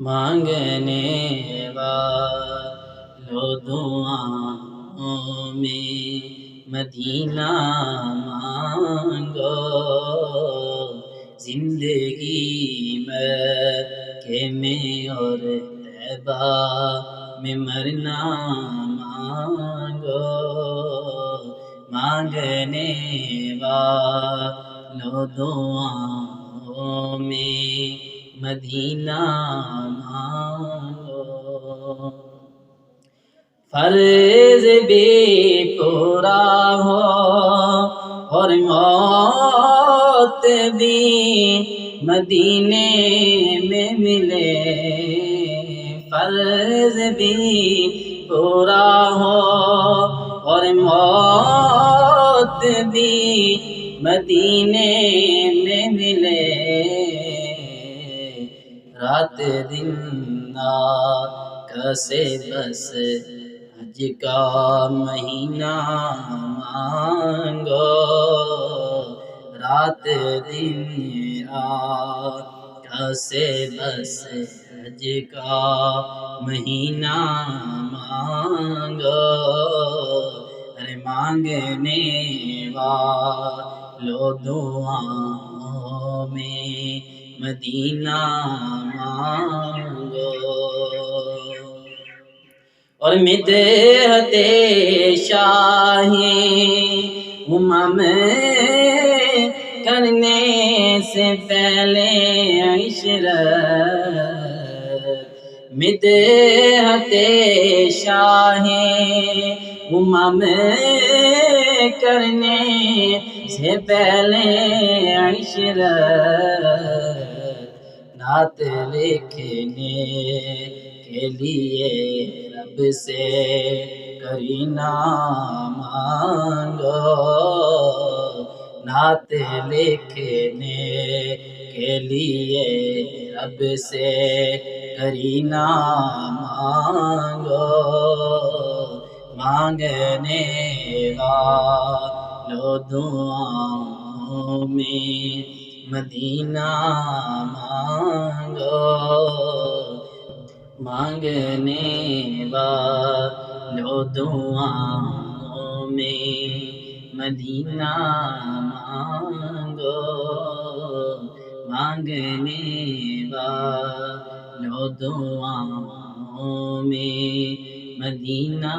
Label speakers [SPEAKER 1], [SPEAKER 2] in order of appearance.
[SPEAKER 1] مانگنے والو دعاؤں میں مدینہ مانگو، زندگی مکے میں اور طیبہ میں مرنا مانگو، مانگنے والو دعاؤں میں مدینہ مانگو۔ فرض بھی پورا ہو اور موت بھی مدینے میں ملے، فرض بھی پورا ہو اور موت بھی مدینے میں ملے، رات دن کسے بس حج کا مہینہ مانگو، رات دن کسے بس حج کا مہینہ مانگو، ارے مانگنے والو دعاؤں میں مدینہ مانگو۔ اور مدحت شاہی امم کرنے سے پہلے عشرت، مدحت شاہی امم کرنے سے پہلے عشرت، نعت لکھنے کے لیے رب سے کرینہ مانگو، نعت لکھنے کے لیے رب سے کرینہ مانگو، مانگنے والو دعاؤں میں مدینہ مانگو، مانگنے والو دعاؤں میں مدینہ مانگو، مانگنے والو دعاؤں میں مدینہ